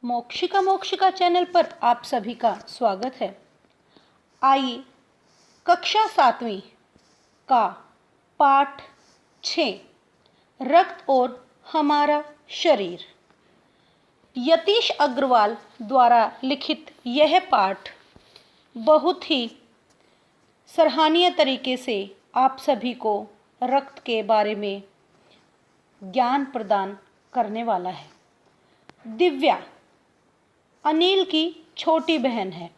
मोक्षिका मोक्षिका channel पर आप सभी का स्वागत है। आइए कक्षा 7वीं का पाठ 6 रक्त और हमारा शरीर, यतीश अग्रवाल द्वारा लिखित यह पाठ बहुत ही सराहनीय तरीके से आप सभी को रक्त के बारे में ज्ञान प्रदान करने वाला है। दिव्या अनिल की छोटी बहन है।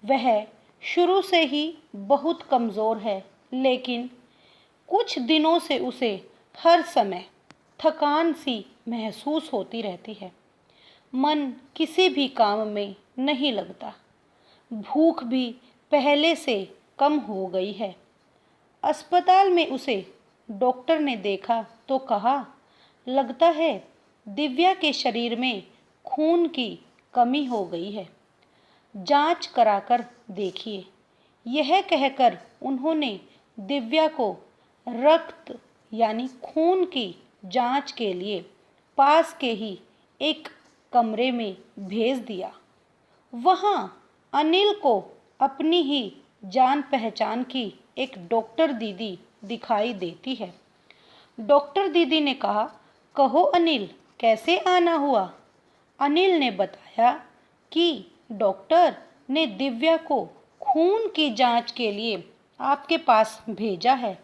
वह शुरू से ही बहुत कमज़ोर है, लेकिन कुछ दिनों से उसे हर समय थकान सी महसूस होती रहती है। मन किसी भी काम में नहीं लगता। भूख भी पहले से कम हो गई है। अस्पताल में उसे डॉक्टर ने देखा तो कहा, लगता है दिव्या के शरीर में खून की कमी हो गई है, जांच कराकर देखिए। यह कहकर उन्होंने दिव्या को रक्त यानी खून की जांच के लिए पास के ही एक कमरे में भेज दिया। वहाँ अनिल को अपनी ही जान पहचान की एक डॉक्टर दीदी दिखाई देती है। डॉक्टर दीदी ने कहा, कहो अनिल, कैसे आना हुआ? अनिल ने बताया कि डॉक्टर ने दिव्या को खून की जांच के लिए आपके पास भेजा है।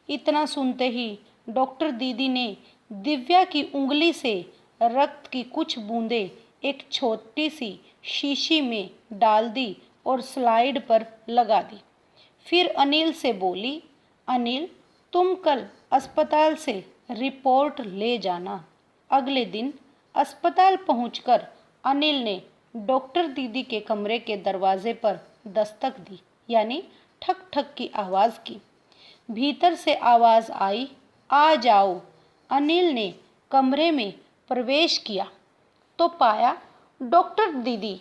इतना सुनते ही डॉक्टर दीदी ने दिव्या की उंगली से रक्त की कुछ बूंदें एक छोटी सी शीशी में डाल दी और स्लाइड पर लगा दी। फिर अनिल से बोली, अनिल, तुम कल अस्पताल से रिपोर्ट ले जाना। अगले दिन अस्पताल पहुंचकर अनिल ने डॉक्टर दीदी के कमरे के दरवाजे पर दस्तक दी, यानी ठक ठक की आवाज़ की। भीतर से आवाज़ आई, आ जाओ। अनिल ने कमरे में प्रवेश किया तो पाया डॉक्टर दीदी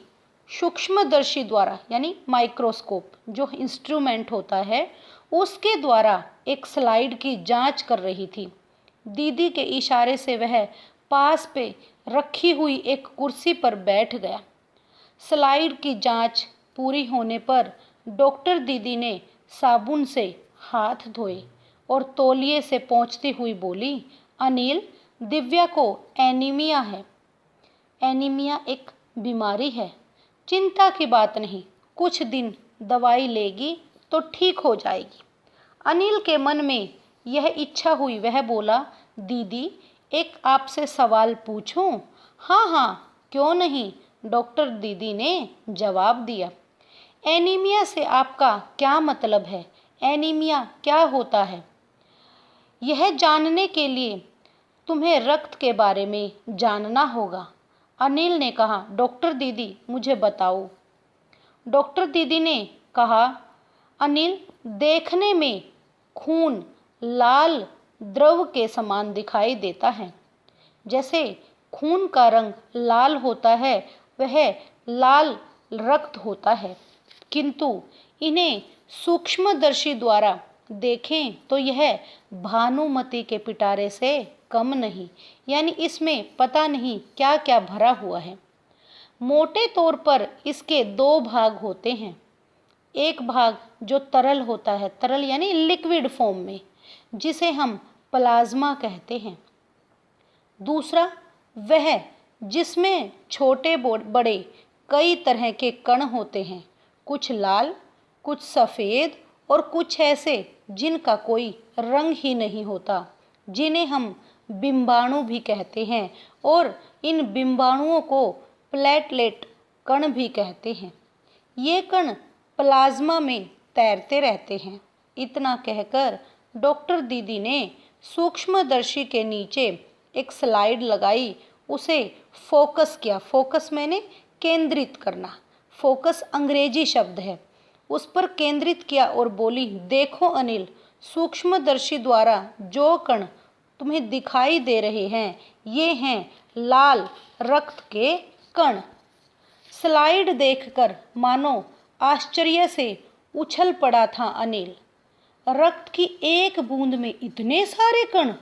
सूक्ष्मदर्शी द्वारा यानी माइक्रोस्कोप जो इंस्ट्रूमेंट होता है उसके द्वारा एक स्लाइड की जांच कर रही थी। दीदी के इशारे से वह पास पे रखी हुई एक कुर्सी पर बैठ गया। स्लाइड की जांच पूरी होने पर डॉक्टर दीदी ने साबुन से हाथ धोए और तौलिए से पोंछती हुई बोली, अनिल, दिव्या को एनीमिया है। एनीमिया एक बीमारी है, चिंता की बात नहीं, कुछ दिन दवाई लेगी तो ठीक हो जाएगी। अनिल के मन में यह इच्छा हुई। वह बोला, दीदी, एक आपसे सवाल पूछूं? हाँ हाँ, क्यों नहीं, डॉक्टर दीदी ने जवाब दिया। एनीमिया से आपका क्या मतलब है? एनीमिया क्या होता है? यह जानने के लिए तुम्हें रक्त के बारे में जानना होगा। अनिल ने कहा, डॉक्टर दीदी, मुझे बताओ। डॉक्टर दीदी ने कहा, अनिल, देखने में खून लाल द्रव के समान दिखाई देता है। जैसे खून का रंग लाल होता है, वह लाल रक्त होता है, किंतु इन्हें सूक्ष्मदर्शी द्वारा देखें तो यह भानुमति के पिटारे से कम नहीं, यानी इसमें पता नहीं क्या क्या भरा हुआ है। मोटे तौर पर इसके दो भाग होते हैं। एक भाग जो तरल होता है, तरल यानी लिक्विड फॉर्म में, जिसे हम प्लाज्मा कहते हैं। दूसरा वह जिसमें छोटे बड़े कई तरह के कण होते हैं, कुछ लाल, कुछ सफ़ेद और कुछ ऐसे जिनका कोई रंग ही नहीं होता, जिन्हें हम बिंबाणु भी कहते हैं, और इन बिंबाणुओं को प्लेटलेट कण भी कहते हैं। ये कण प्लाज्मा में तैरते रहते हैं। इतना कहकर डॉक्टर दीदी ने सूक्ष्मदर्शी के नीचे एक स्लाइड लगाई, उसे फोकस किया। फोकस मैंने केंद्रित करना, फोकस अंग्रेजी शब्द है। उस पर केंद्रित किया और बोली, देखो अनिल, सूक्ष्मदर्शी द्वारा जो कण तुम्हें दिखाई दे रहे हैं, ये हैं लाल रक्त के कण। स्लाइड देखकर मानो आश्चर्य से उछल पड़ा था अनिल। रक्त की एक बूंद में इतने सारे कण,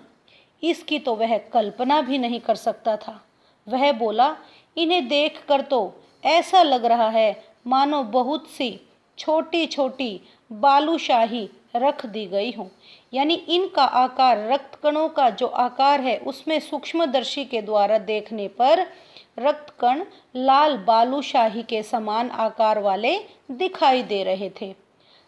इसकी तो वह कल्पना भी नहीं कर सकता था। वह बोला, इन्हें देखकर तो ऐसा लग रहा है मानो बहुत सी छोटी छोटी बालूशाही रख दी गई हो। यानी इनका आकार, रक्त कणों का जो आकार है उसमें सूक्ष्मदर्शी के द्वारा देखने पर रक्त कण लाल बालूशाही के समान आकार वाले दिखाई दे रहे थे।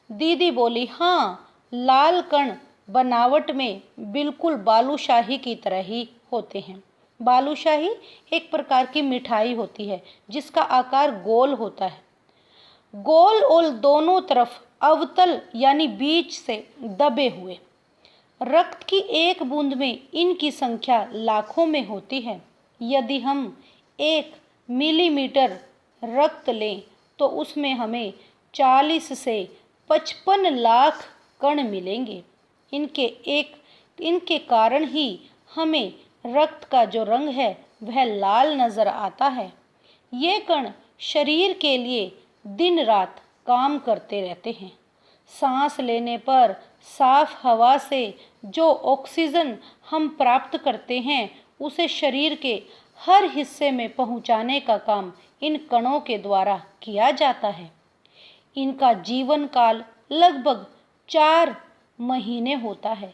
दीदी बोली, हाँ, लाल कण बनावट में बिल्कुल बालूशाही की तरह ही होते हैं। बालूशाही एक प्रकार की मिठाई होती है जिसका आकार गोल होता है, गोल और दोनों तरफ अवतल यानी बीच से दबे हुए। रक्त की एक बूंद में इनकी संख्या लाखों में होती है। यदि हम 1 मिलीमीटर रक्त लें तो उसमें हमें 40 से 55 लाख कण मिलेंगे। इनके कारण ही हमें रक्त का जो रंग है वह लाल नज़र आता है। ये कण शरीर के लिए दिन रात काम करते रहते हैं। सांस लेने पर साफ हवा से जो ऑक्सीजन हम प्राप्त करते हैं उसे शरीर के हर हिस्से में पहुंचाने का काम इन कणों के द्वारा किया जाता है। इनका जीवन काल लगभग 4 महीने होता है।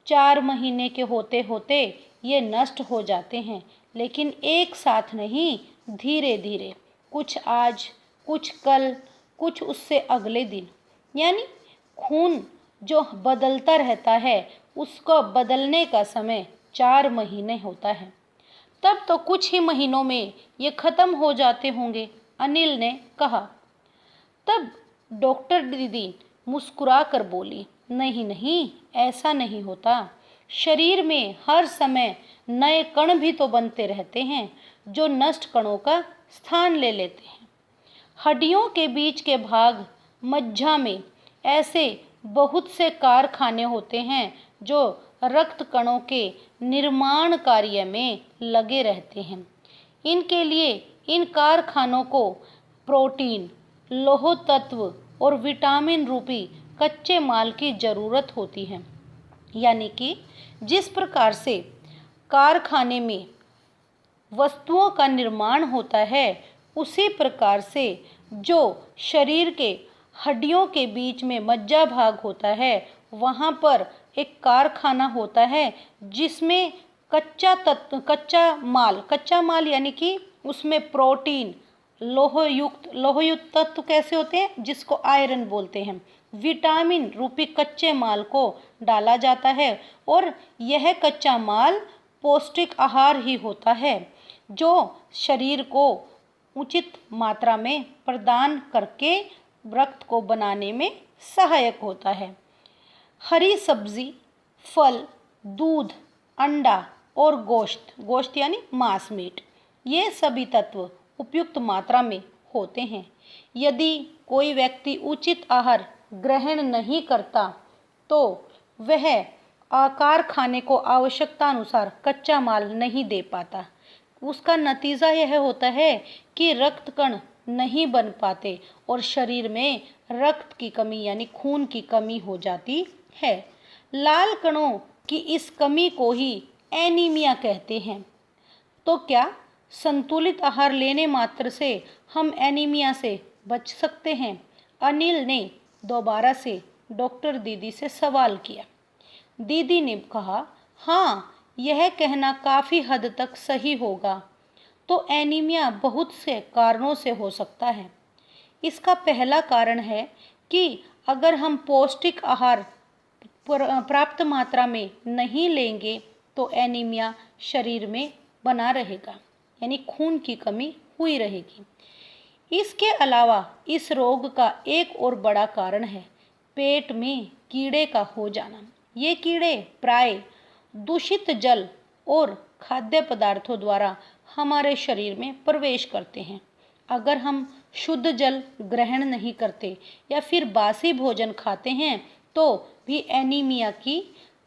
4 महीने के होते होते ये नष्ट हो जाते हैं, लेकिन एक साथ नहीं, धीरे धीरे, कुछ आज, कुछ कल, कुछ उससे अगले दिन। यानी खून जो बदलता रहता है उसको बदलने का समय 4 महीने होता है। तब तो कुछ ही महीनों में ये खत्म हो जाते होंगे, अनिल ने कहा। तब डॉक्टर दीदी मुस्कुरा कर बोली, नहीं नहीं, ऐसा नहीं होता। शरीर में हर समय नए कण भी तो बनते रहते हैं जो नष्ट कणों का स्थान ले लेते हैं। हड्डियों के बीच के भाग मज्जा में ऐसे बहुत से कारखाने होते हैं जो रक्त कणों के निर्माण कार्य में लगे रहते हैं। इनके लिए इन कारखानों को प्रोटीन, लौह तत्व और विटामिन रूपी कच्चे माल की ज़रूरत होती है। यानी कि जिस प्रकार से कारखाने में वस्तुओं का निर्माण होता है उसी प्रकार से जो शरीर के हड्डियों के बीच में मज्जा भाग होता है वहाँ पर एक कारखाना होता है जिसमें कच्चा माल यानी कि उसमें प्रोटीन, लोहयुक्त तत्व कैसे होते हैं जिसको आयरन बोलते हैं, विटामिन रूपी कच्चे माल को डाला जाता है और यह कच्चा माल पौष्टिक आहार ही होता है जो शरीर को उचित मात्रा में प्रदान करके रक्त को बनाने में सहायक होता है। हरी सब्जी, फल, दूध, अंडा और गोश्त यानी मांस, मीट, ये सभी तत्व उपयुक्त मात्रा में होते हैं। यदि कोई व्यक्ति उचित आहार ग्रहण नहीं करता तो वह कारखाने को आवश्यकता अनुसार कच्चा माल नहीं दे पाता। उसका नतीजा यह होता है कि रक्त कण नहीं बन पाते और शरीर में रक्त की कमी यानी खून की कमी हो जाती है। लाल कणों की इस कमी को ही एनीमिया कहते हैं। तो क्या संतुलित आहार लेने मात्र से हम एनीमिया से बच सकते हैं? अनिल ने दोबारा से डॉक्टर दीदी से सवाल किया। दीदी ने कहा, हाँ, यह कहना काफ़ी हद तक सही होगा। तो एनीमिया बहुत से कारणों से हो सकता है। इसका पहला कारण है कि अगर हम पौष्टिक आहार प्राप्त मात्रा में नहीं लेंगे तो एनीमिया शरीर में बना रहेगा, यानी खून की कमी हुई रहेगी। इसके अलावा इस रोग का एक और बड़ा कारण है पेट में कीड़े का हो जाना। ये कीड़े प्राय दूषित जल और खाद्य पदार्थों द्वारा हमारे शरीर में प्रवेश करते हैं। अगर हम शुद्ध जल ग्रहण नहीं करते या फिर बासी भोजन खाते हैं तो भी एनीमिया की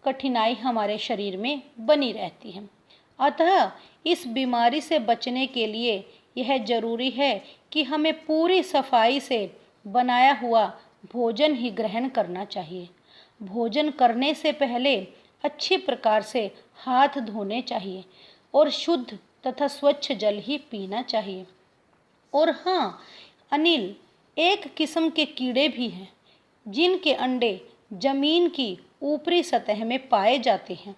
कठिनाई हमारे शरीर में बनी रहती है। अतः इस बीमारी से बचने के लिए यह जरूरी है कि हमें पूरी सफाई से बनाया हुआ भोजन ही ग्रहण करना चाहिए। भोजन करने से पहले अच्छी प्रकार से हाथ धोने चाहिए और शुद्ध तथा स्वच्छ जल ही पीना चाहिए। और हाँ अनिल, एक किस्म के कीड़े भी हैं जिनके अंडे जमीन की ऊपरी सतह में पाए जाते हैं।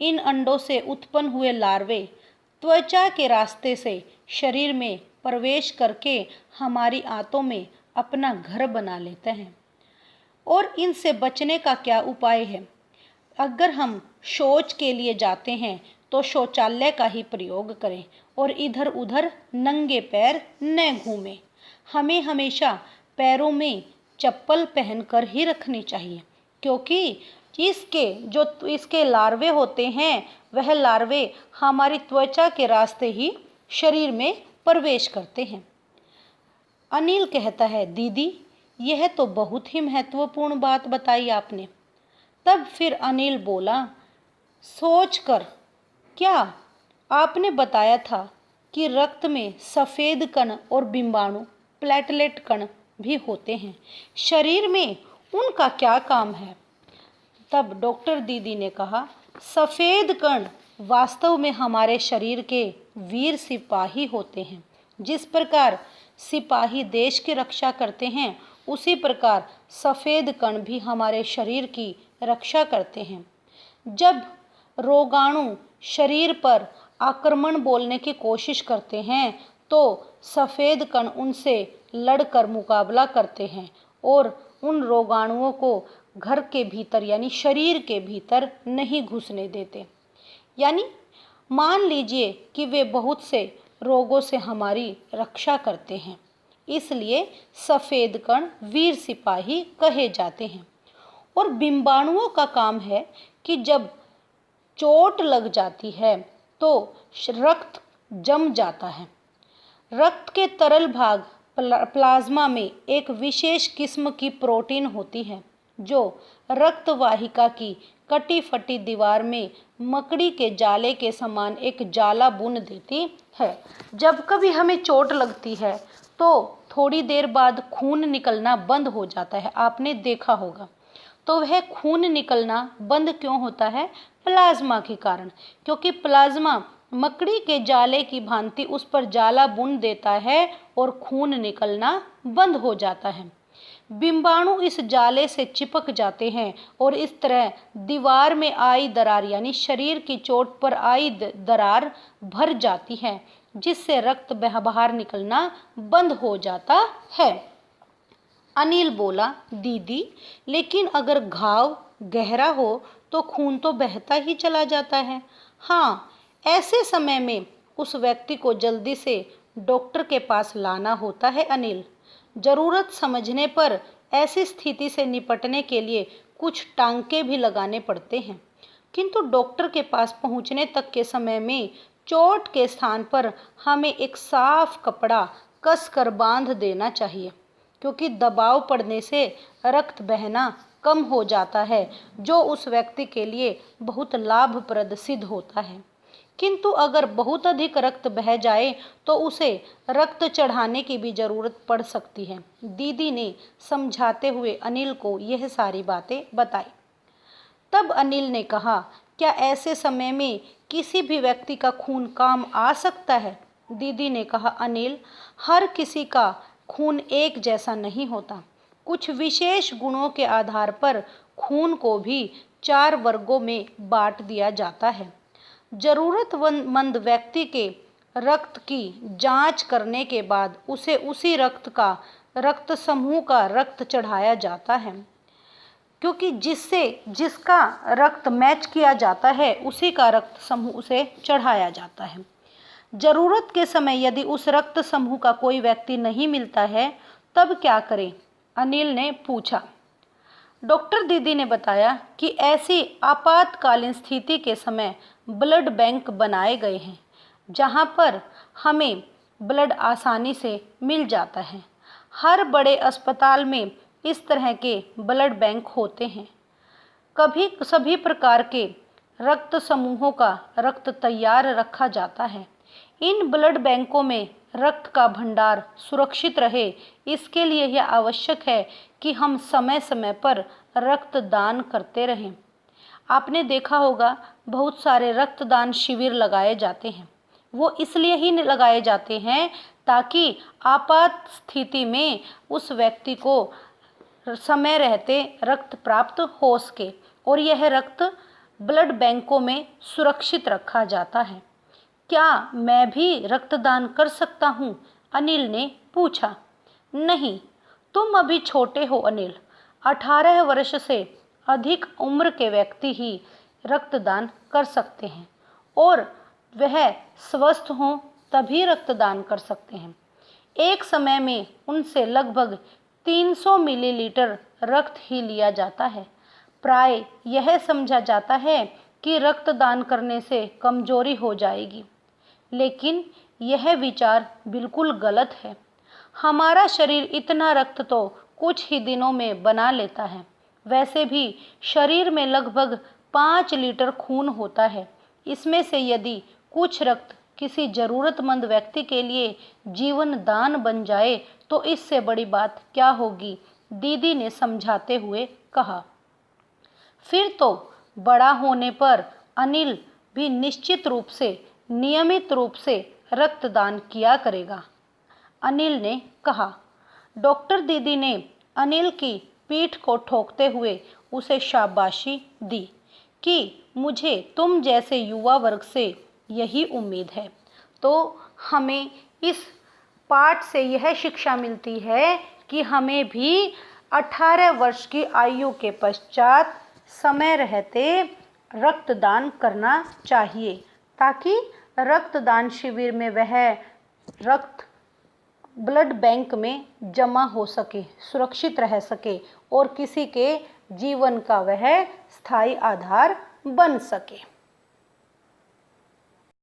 इन अंडों से उत्पन्न हुए लार्वे त्वचा के रास्ते से शरीर में प्रवेश करके हमारी आंतों में अपना घर बना लेते हैं। और इनसे बचने का क्या उपाय है? अगर हम शौच के लिए जाते हैं तो शौचालय का ही प्रयोग करें और इधर उधर नंगे पैर न घूमें। हमें हमेशा पैरों में चप्पल पहनकर ही रखनी चाहिए, क्योंकि इसके लार्वे होते हैं, वह लार्वे हमारी त्वचा के रास्ते ही शरीर में प्रवेश करते हैं। अनिल कहता है, दीदी यह तो बहुत ही महत्वपूर्ण बात बताई आपने। तब फिर अनिल बोला, सोच कर, क्या आपने बताया था कि रक्त में सफ़ेद कण और बिंबाणु प्लेटलेट कण भी होते हैं, शरीर में उनका क्या काम है? तब डॉक्टर दीदी ने कहा, सफ़ेद कण वास्तव में हमारे शरीर के वीर सिपाही होते हैं। जिस प्रकार सिपाही देश की रक्षा करते हैं, उसी प्रकार सफ़ेद कण भी हमारे शरीर की रक्षा करते हैं। जब रोगाणु शरीर पर आक्रमण बोलने की कोशिश करते हैं तो सफ़ेद कण उनसे लड़कर मुकाबला करते हैं और उन रोगाणुओं को घर के भीतर यानी शरीर के भीतर नहीं घुसने देते। यानी मान लीजिए कि वे बहुत से रोगों से हमारी रक्षा करते हैं, इसलिए सफ़ेद कण वीर सिपाही कहे जाते हैं। और बिंबाणुओं का काम है कि जब चोट लग जाती है तो रक्त जम जाता है। रक्त के तरल भाग प्लाज्मा में एक विशेष किस्म की प्रोटीन होती है जो रक्त वाहिका की कटी फटी दीवार में मकड़ी के जाले के समान एक जाला बुन देती है। जब कभी हमें चोट लगती है तो थोड़ी देर बाद खून निकलना बंद हो जाता है, आपने देखा होगा। तो वह खून निकलना बंद क्यों होता है? प्लाज्मा के कारण, क्योंकि प्लाज्मा मकड़ी के जाले की भांति उस पर जाला बुन देता है और खून निकलना बंद हो जाता है। बिंबाणु इस जाले से चिपक जाते हैं और इस तरह दीवार में आई दरार यानी शरीर की चोट पर आई दरार भर जाती है, जिससे रक्त बाहर निकलना बंद हो जाता है। अनिल बोला, दीदी लेकिन अगर घाव गहरा हो तो खून तो बहता ही चला जाता है। हाँ, ऐसे समय में उस व्यक्ति को जल्दी से डॉक्टर के पास लाना होता है अनिल। ज़रूरत समझने पर ऐसी स्थिति से निपटने के लिए कुछ टांके भी लगाने पड़ते हैं, किंतु डॉक्टर के पास पहुंचने तक के समय में चोट के स्थान पर हमें एक साफ कपड़ा कसकर बांध देना चाहिए, क्योंकि दबाव पड़ने से रक्त बहना कम हो जाता है, जो उस व्यक्ति के लिए बहुत लाभप्रद सिद्ध होता है। किंतु अगर बहुत अधिक रक्त बह जाए तो उसे रक्त चढ़ाने की भी जरूरत पड़ सकती है। दीदी ने समझाते हुए अनिल को यह सारी बातें बताई। तब अनिल ने कहा, क्या ऐसे समय में किसी भी व्यक्ति का खून काम आ सकता है? दीदी ने कहा, अनिल, हर किसी का खून एक जैसा नहीं होता। कुछ विशेष गुणों के आधार पर खून को भी 4 वर्गों में बांट दिया जाता है। जरूरतमंद व्यक्ति के रक्त की जांच करने के बाद उसे उसी रक्त समूह का रक्त चढ़ाया जाता है, क्योंकि जिसका रक्त मैच किया जाता है उसी का रक्त समूह उसे चढ़ाया जाता है। जरूरत के समय यदि उस रक्त समूह का कोई व्यक्ति नहीं मिलता है तब क्या करें? अनिल ने पूछा। डॉक्टर दीदी ने बताया कि ऐसी आपातकालीन स्थिति के समय ब्लड बैंक बनाए गए हैं, जहां पर हमें ब्लड आसानी से मिल जाता है। हर बड़े अस्पताल में इस तरह के ब्लड बैंक होते हैं। कभी सभी प्रकार के रक्त समूहों का रक्त तैयार रखा जाता है। इन ब्लड बैंकों में रक्त का भंडार सुरक्षित रहे, इसके लिए यह आवश्यक है कि हम समय समय पर रक्तदान करते रहें। आपने देखा होगा बहुत सारे रक्तदान शिविर लगाए जाते हैं। वो इसलिए ही लगाए जाते हैं ताकि आपात स्थिति में उस व्यक्ति को समय रहते रक्त प्राप्त हो सके और यह रक्त ब्लड बैंकों में सुरक्षित रखा जाता है। क्या मैं भी रक्तदान कर सकता हूँ? अनिल ने पूछा। नहीं, तुम अभी छोटे हो अनिल। 18 वर्ष से अधिक उम्र के व्यक्ति ही रक्तदान कर सकते हैं और वह स्वस्थ हों तभी रक्तदान कर सकते हैं। एक समय में उनसे लगभग 300 मिलीलीटर रक्त ही लिया जाता है। प्राय यह समझा जाता है कि रक्तदान करने से कमजोरी हो जाएगी, लेकिन यह विचार बिल्कुल गलत है। हमारा शरीर इतना रक्त तो कुछ ही दिनों में बना लेता है। वैसे भी शरीर में लगभग 5 लीटर खून होता है। इसमें से यदि कुछ रक्त किसी ज़रूरतमंद व्यक्ति के लिए जीवन दान बन जाए तो इससे बड़ी बात क्या होगी, दीदी ने समझाते हुए कहा। फिर तो बड़ा होने पर अनिल भी निश्चित रूप से नियमित रूप से रक्तदान किया करेगा, अनिल ने कहा। डॉक्टर दीदी ने अनिल की पीठ को ठोकते हुए उसे शाबाशी दी कि मुझे तुम जैसे युवा वर्ग से यही उम्मीद है। तो हमें इस पाठ से यह शिक्षा मिलती है कि हमें भी 18 वर्ष की आयु के पश्चात समय रहते रक्तदान करना चाहिए ताकि रक्तदान शिविर में वह रक्त ब्लड बैंक में जमा हो सके, सुरक्षित रह सके और किसी के जीवन का वह स्थायी आधार बन सके।